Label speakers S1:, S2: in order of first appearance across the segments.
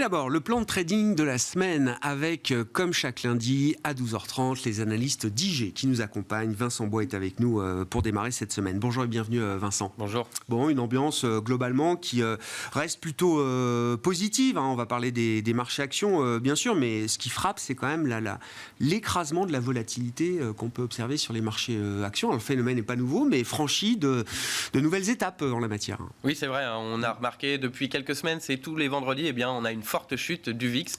S1: d'abord, le plan de trading de la semaine avec, comme chaque lundi, à 12h30, les analystes d'IG qui nous accompagnent. Vincent Bois est avec nous pour démarrer cette semaine. Bonjour et bienvenue Vincent.
S2: Bonjour.
S1: Bon, une ambiance globalement qui reste plutôt positive. On va parler des marchés actions, bien sûr, mais ce qui frappe, c'est quand même l'écrasement de la volatilité qu'on peut observer sur les marchés actions. Alors, le phénomène n'est pas nouveau, mais franchi de nouvelles étapes en la matière.
S2: Oui, c'est vrai. On a remarqué depuis quelques semaines, c'est tous les vendredis, on a une forte chute du VIX.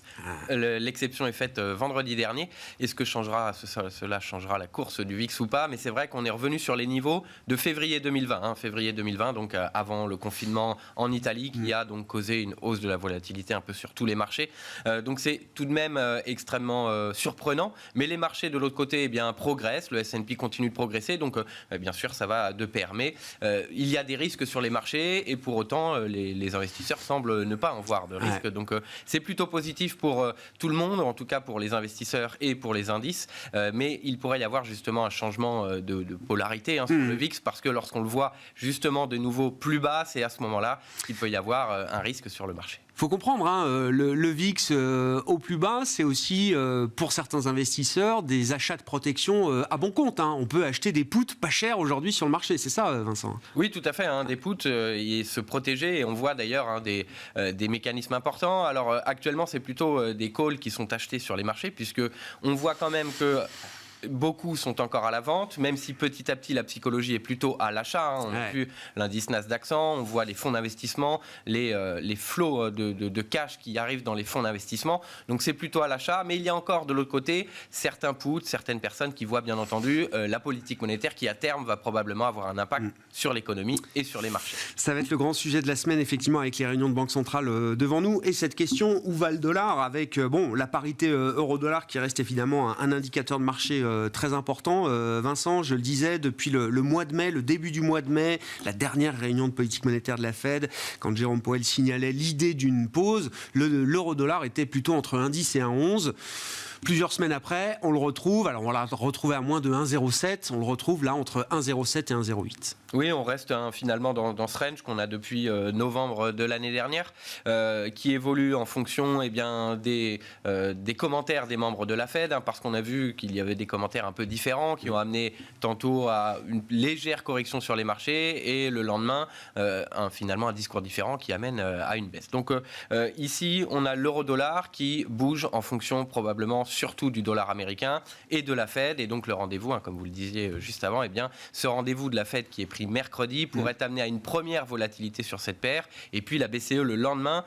S2: L'exception est faite vendredi dernier. Est-ce que cela changera la course du VIX ou pas? Mais c'est vrai qu'on est revenu sur les niveaux de février 2020. Février 2020, donc avant le confinement en Italie, qui a donc causé une hausse de la volatilité un peu sur tous les marchés. Donc c'est tout de même extrêmement surprenant. Mais les marchés de l'autre côté progressent. Le S&P continue de progresser. Donc bien sûr, ça va de pair. Mais il y a des risques sur les marchés et pour autant, les investisseurs semblent ne pas en voir de risque. Ouais. Donc c'est plutôt positif pour tout le monde, en tout cas pour les investisseurs et pour les indices. Mais il pourrait y avoir justement un changement de polarité sur le VIX, parce que lorsqu'on le voit justement de nouveau plus bas, c'est à ce moment-là qu'il peut y avoir un risque sur le marché.
S1: Il faut comprendre, le VIX au plus bas, c'est aussi, pour certains investisseurs, des achats de protection à bon compte. On peut acheter des puts pas chers aujourd'hui sur le marché, c'est ça, Vincent?
S2: Oui, tout à fait, des puts et se protéger. Et on voit d'ailleurs des mécanismes importants. Alors actuellement, c'est plutôt des calls qui sont achetés sur les marchés, puisque on voit quand même que beaucoup sont encore à la vente, même si petit à petit la psychologie est plutôt à l'achat. On a vu l'indice Nasdaq 100, on voit les fonds d'investissement, les flots de cash qui arrivent dans les fonds d'investissement. Donc c'est plutôt à l'achat, mais il y a encore de l'autre côté certains puts, certaines personnes qui voient bien entendu la politique monétaire qui à terme va probablement avoir un impact sur l'économie et sur les marchés.
S1: Ça va être le grand sujet de la semaine, effectivement, avec les réunions de Banque centrale devant nous. Et cette question, où va le dollar, avec la parité euro-dollar qui reste évidemment un indicateur de marché très important. Vincent, je le disais, depuis le mois de mai, le début du mois de mai, la dernière réunion de politique monétaire de la Fed, quand Jérôme Powell signalait l'idée d'une pause, l'euro-dollar était plutôt entre 1,10 et 1,11. Plusieurs semaines après, on le retrouve, alors on l'a retrouvé à moins de 1,07, on le retrouve là entre 1,07 et 1,08.
S2: Oui, on reste finalement dans ce range qu'on a depuis novembre de l'année dernière, qui évolue en fonction des commentaires des membres de la Fed, parce qu'on a vu qu'il y avait des commentaires un peu différents qui ont amené tantôt à une légère correction sur les marchés et le lendemain, finalement un discours différent qui amène à une baisse. Donc ici, on a l'euro-dollar qui bouge en fonction probablement surtout du dollar américain et de la Fed, et donc le rendez-vous, comme vous le disiez juste avant, ce rendez-vous de la Fed qui est pris mercredi pourrait amener à une première volatilité sur cette paire, et puis la BCE le lendemain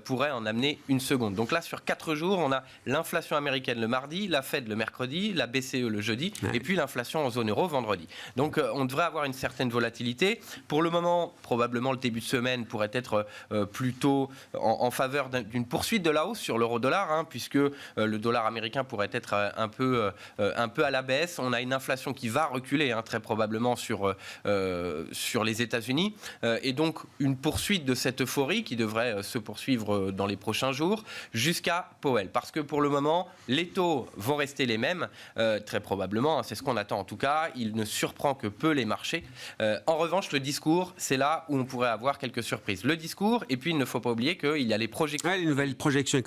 S2: pourrait en amener une seconde. Donc là, sur 4 jours, on a l'inflation américaine le mardi, la Fed le mercredi, la BCE le jeudi, et puis l'inflation en zone euro vendredi. Donc on devrait avoir une certaine volatilité. Pour le moment, probablement le début de semaine pourrait être plutôt en faveur d'une poursuite de la hausse sur l'euro-dollar, puisque le dollar américain pourrait être un peu à la baisse. On a une inflation qui va reculer très probablement sur les États-Unis, et donc une poursuite de cette euphorie qui devrait se poursuivre dans les prochains jours jusqu'à Powell, parce que pour le moment les taux vont rester les mêmes, très probablement, c'est ce qu'on attend en tout cas. Il ne surprend que peu les marchés. En revanche, le discours, c'est là où on pourrait avoir quelques surprises. Le discours, et puis il ne faut pas oublier qu'il y a les
S1: nouvelles projections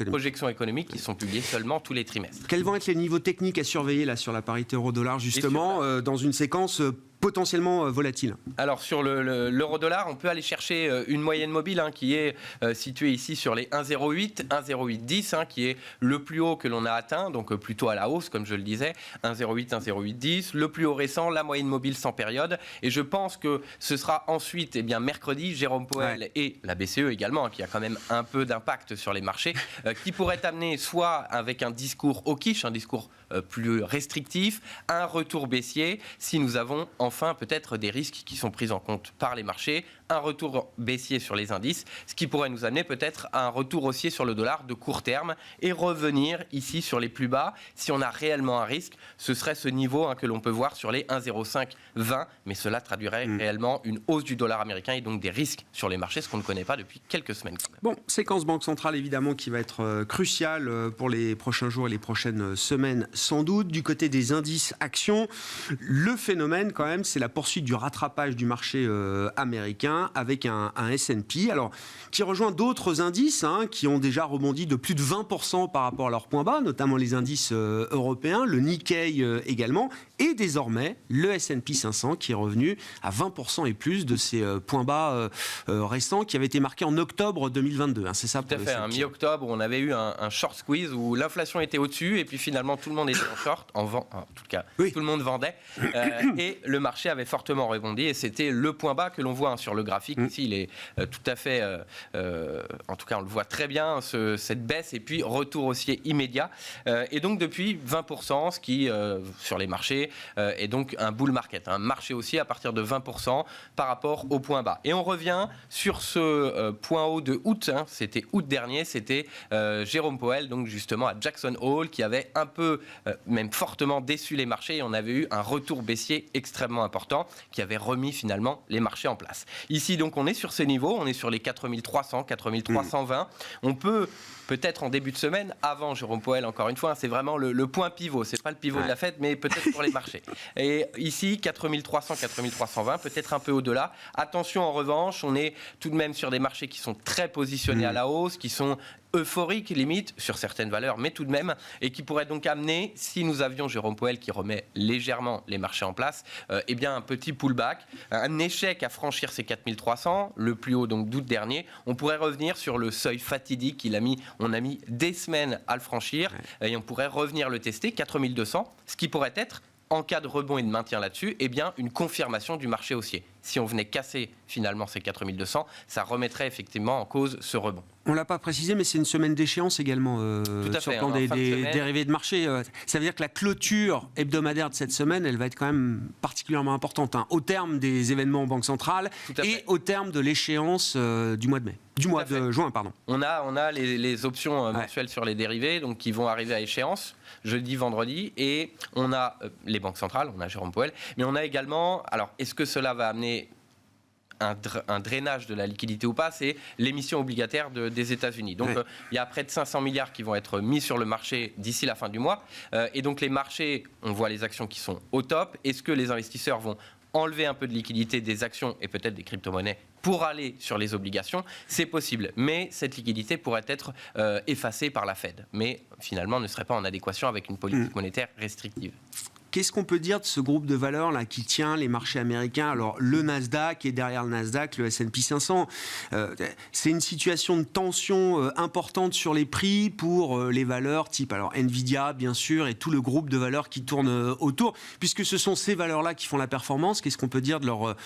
S2: économiques qui sont publiées seulement tous les trimestres.
S1: Quels vont être les niveaux techniques à surveiller là sur la parité euro-dollar, justement, dans une séquence potentiellement volatile? Alors
S2: sur l'euro-dollar, on peut aller chercher une moyenne mobile qui est située ici sur les 1,08, 1,0810, qui est le plus haut que l'on a atteint, donc plutôt à la hausse comme je le disais, 1,08, 1,0810, le plus haut récent, la moyenne mobile sans période, et je pense que ce sera ensuite mercredi, Jérôme Powell et la BCE également, qui a quand même un peu d'impact sur les marchés, qui pourrait amener soit avec un discours hawkish, un discours plus restrictif, un retour baissier, si nous avons enfin peut-être des risques qui sont pris en compte par les marchés, un retour baissier sur les indices, ce qui pourrait nous amener peut-être à un retour haussier sur le dollar de court terme et revenir ici sur les plus bas. Si on a réellement un risque, ce serait ce niveau que l'on peut voir sur les 1,0520, mais cela traduirait réellement une hausse du dollar américain et donc des risques sur les marchés, ce qu'on ne connaît pas depuis quelques semaines.
S1: Bon, séquence Banque centrale évidemment qui va être cruciale pour les prochains jours et les prochaines semaines sans doute. Du côté des indices actions, le phénomène quand même, c'est la poursuite du rattrapage du marché américain avec un S&P, alors qui rejoint d'autres indices qui ont déjà rebondi de plus de 20% par rapport à leur point bas, notamment les indices européens, le Nikkei également, et désormais le S&P 500 qui est revenu à 20% et plus de ses points bas récents qui avaient été marqués en octobre 2022. C'est ça.
S2: Tout à fait, mi-octobre, on avait eu un short squeeze où l'inflation était au-dessus et puis finalement tout le monde était en short, en tout cas oui. Tout le monde vendait et le marché avait fortement rebondi et c'était le point bas que l'on voit sur le graphique. Ici, il est tout à fait, en tout cas on le voit très bien, cette baisse et puis retour haussier immédiat. Et donc depuis 20%, ce qui sur les marchés est donc un bull market, un marché haussier à partir de 20% par rapport au point bas. Et on revient sur ce point haut de août, c'était août dernier, c'était Jérôme Powell, donc justement à Jackson Hole, qui avait un peu, même fortement déçu les marchés et on avait eu un retour baissier extrêmement important qui avait remis finalement les marchés en place. Ici donc on est sur ces niveaux, on est sur les 4300, 4320. On peut-être en début de semaine, avant Jérôme Powell, encore une fois, c'est vraiment le point pivot. C'est pas le pivot de la fête, mais peut-être pour les marchés. Et ici, 4300, 4320, peut-être un peu au-delà. Attention en revanche, on est tout de même sur des marchés qui sont très positionnés à la hausse, qui sont euphorique limite sur certaines valeurs, mais tout de même, et qui pourrait donc amener, si nous avions Jérôme Powell qui remet légèrement les marchés en place, eh bien un petit pullback, un échec à franchir ces 4300, le plus haut donc d'août dernier, on pourrait revenir sur le seuil fatidique on a mis des semaines à le franchir, et on pourrait revenir le tester, 4200, ce qui pourrait être, en cas de rebond et de maintien là-dessus, eh bien une confirmation du marché haussier. Si on venait casser finalement ces 4200, ça remettrait effectivement en cause ce rebond.
S1: On ne l'a pas précisé, mais c'est une semaine d'échéance également sur le plan des dérivés de marché. Ça veut dire que la clôture hebdomadaire de cette semaine, elle va être quand même particulièrement importante, au terme des événements en Banque centrale et au terme de l'échéance du mois de mai. Du mois de juin, pardon.
S2: On a les options mensuelles sur les dérivés donc, qui vont arriver à échéance jeudi, vendredi, et on a les banques centrales, on a Jérôme Powell, mais on a également, alors est-ce que cela va amener un drainage de la liquidité ou pas, c'est l'émission obligataire des États-Unis. Donc il y a près de 500 milliards qui vont être mis sur le marché d'ici la fin du mois, et donc les marchés, on voit les actions qui sont au top. Est-ce que les investisseurs vont enlever un peu de liquidité des actions et peut-être des crypto-monnaies pour aller sur les obligations? C'est possible, mais cette liquidité pourrait être effacée par la Fed, mais finalement ne serait pas en adéquation avec une politique monétaire restrictive.
S1: Qu'est-ce qu'on peut dire de ce groupe de valeurs là qui tient les marchés américains? Alors le Nasdaq et derrière le Nasdaq le S&P 500, c'est une situation de tension importante sur les prix pour les valeurs type alors Nvidia bien sûr et tout le groupe de valeurs qui tournent autour, puisque ce sont ces valeurs-là qui font la performance. Qu'est-ce qu'on peut dire de leur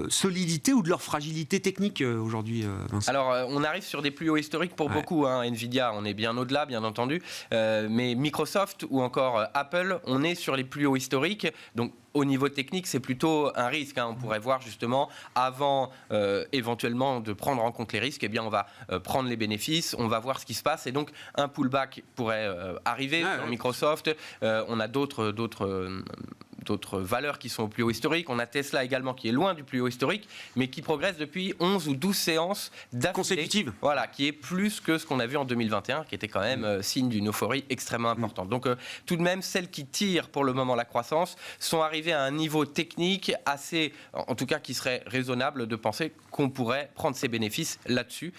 S1: solidité ou de leur fragilité technique aujourd'hui, Vincent?
S2: Alors on arrive sur des plus hauts historiques pour beaucoup. Nvidia, on est bien au-delà, bien entendu, mais Microsoft ou encore Apple, on est sur les plus hauts historiques. Donc au niveau technique, c'est plutôt un risque. On pourrait voir justement, avant éventuellement de prendre en compte les risques, eh bien on va prendre les bénéfices, on va voir ce qui se passe. Et donc un pullback pourrait arriver sur Microsoft. On a d'autres valeurs qui sont au plus haut historique. On a Tesla également qui est loin du plus haut historique, mais qui progresse depuis 11 ou 12 séances
S1: consécutives.
S2: Voilà, qui est plus que ce qu'on a vu en 2021, qui était quand même signe d'une euphorie extrêmement importante. Donc tout de même, celles qui tirent pour le moment la croissance sont arrivées à un niveau technique assez, en tout cas qui serait raisonnable de penser qu'on pourrait prendre ses bénéfices là-dessus.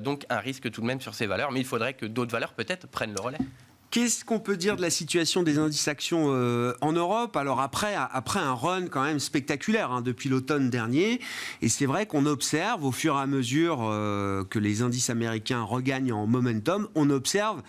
S2: Donc un risque tout de même sur ces valeurs, mais il faudrait que d'autres valeurs peut-être prennent le relais.
S1: Qu'est-ce qu'on peut dire de la situation des indices actions en Europe? Alors après un run quand même spectaculaire depuis l'automne dernier, et c'est vrai qu'on observe au fur et à mesure que les indices américains regagnent en momentum, on observe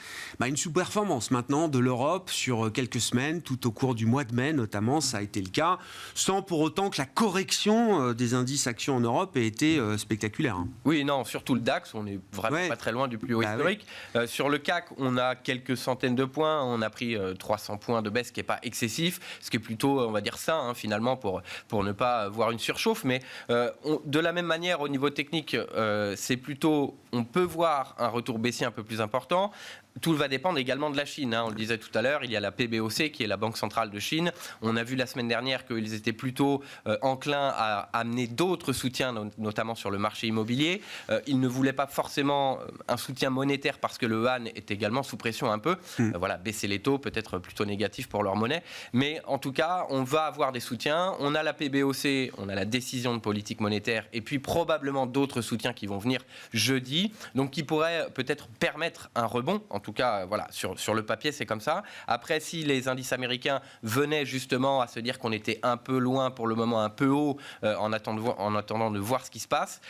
S1: une sous-performance maintenant de l'Europe sur quelques semaines, tout au cours du mois de mai notamment, ça a été le cas, sans pour autant que la correction des indices actions en Europe ait été spectaculaire.
S2: Oui, non, surtout le DAX, on est vraiment pas très loin du plus haut historique. Sur le CAC, on a quelques centaines de points, on a pris 300 points de baisse, ce qui n'est pas excessif, ce qui est plutôt, on va dire, sain finalement pour ne pas voir une surchauffe, mais de la même manière au niveau technique, c'est plutôt, on peut voir un retour baissier un peu plus important, tout va dépendre également de la Chine. On le disait tout à l'heure, il y a la PBOC qui est la Banque centrale de Chine. On a vu la semaine dernière qu'ils étaient plutôt enclins à amener d'autres soutiens, notamment sur le marché immobilier. Ils ne voulaient pas forcément un soutien monétaire parce que le yuan est également sous pression un peu. Voilà, baisser les taux, peut-être plutôt négatif pour leur monnaie. Mais en tout cas, on va avoir des soutiens. On a la PBOC, on a la décision de politique monétaire et puis probablement d'autres soutiens qui vont venir jeudi. Donc qui pourraient peut-être permettre un rebond. En tout cas, voilà, sur le papier, c'est comme ça. Après, si les indices américains venaient justement à se dire qu'on était un peu loin, pour le moment un peu haut, en attendant de voir ce qui se passe,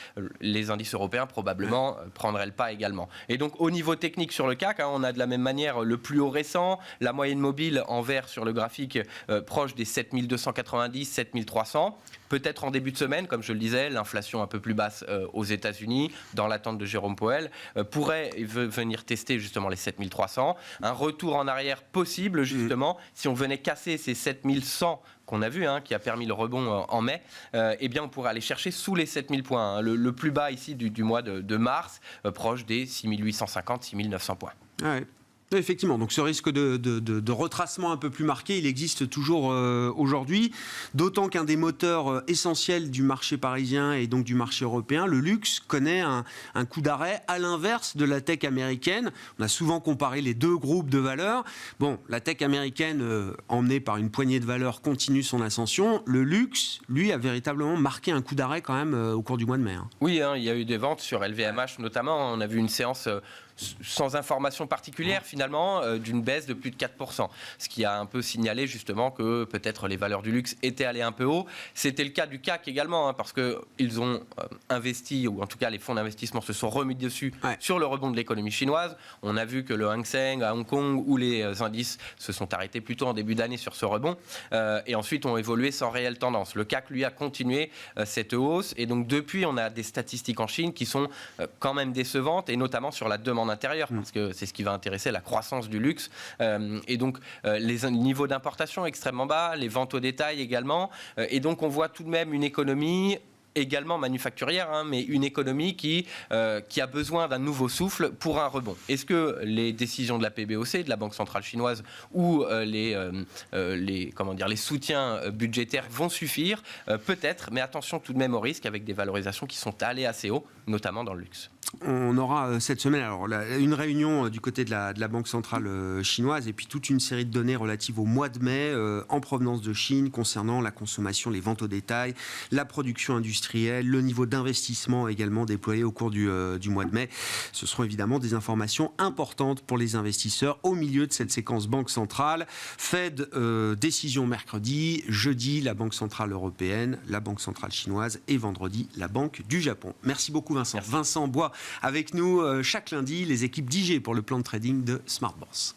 S2: les indices européens probablement prendraient le pas également. Et donc, au niveau technique sur le CAC, on a de la même manière le plus haut récent, la moyenne mobile en vert sur le graphique proche des 7290, 7300. Peut-être en début de semaine, comme je le disais, l'inflation un peu plus basse aux États-Unis, dans l'attente de Jérôme Powell, pourrait venir tester justement les 7300. Un retour en arrière possible, justement, si on venait casser ces 7100 qu'on a vu, qui a permis le rebond en mai, eh bien on pourrait aller chercher sous les 7000 points. Le plus bas ici du mois de mars, proche des 6850, 6900 points.
S1: Ouais. Effectivement, donc ce risque de retracement un peu plus marqué, il existe toujours aujourd'hui, d'autant qu'un des moteurs essentiels du marché parisien et donc du marché européen, le luxe, connaît un coup d'arrêt à l'inverse de la tech américaine. On a souvent comparé les deux groupes de valeurs. Bon, la tech américaine, emmenée par une poignée de valeurs, continue son ascension. Le luxe, lui, a véritablement marqué un coup d'arrêt quand même au cours du mois de mai.
S2: Oui, il y a eu des ventes sur LVMH notamment. On a vu une séance sans information particulière finalement, d'une baisse de plus de 4%. Ce qui a un peu signalé justement que peut-être les valeurs du luxe étaient allées un peu haut. C'était le cas du CAC également, parce qu'ils ont investi, ou en tout cas les fonds d'investissement se sont remis dessus sur le rebond de l'économie chinoise. On a vu que le Hang Seng à Hong Kong ou les indices se sont arrêtés plutôt en début d'année sur ce rebond et ensuite ont évolué sans réelle tendance. Le CAC, lui, a continué cette hausse et donc depuis, on a des statistiques en Chine qui sont quand même décevantes et notamment sur la demande intérieure, parce que c'est ce qui va intéresser la croissance du luxe. Et donc, les niveaux d'importation extrêmement bas, les ventes au détail également. Et donc, on voit tout de même une économie également manufacturière, mais une économie qui a besoin d'un nouveau souffle pour un rebond. Est-ce que les décisions de la PBOC, de la Banque centrale chinoise, ou les soutiens budgétaires vont suffire? Peut-être, mais attention tout de même au risque avec des valorisations qui sont allées assez haut, notamment dans le luxe.
S1: On aura cette semaine une réunion du côté de la Banque centrale chinoise et puis toute une série de données relatives au mois de mai en provenance de Chine concernant la consommation, les ventes au détail, la production industrielle, le niveau d'investissement également déployé au cours du mois de mai. Ce seront évidemment des informations importantes pour les investisseurs au milieu de cette séquence Banque centrale. Fed, décision mercredi, jeudi la Banque centrale européenne, la Banque centrale chinoise et vendredi la Banque du Japon. Merci beaucoup Vincent.
S2: Merci.
S1: Vincent Bois avec nous chaque lundi, les équipes d'IG pour le plan de trading de Smart Bourse.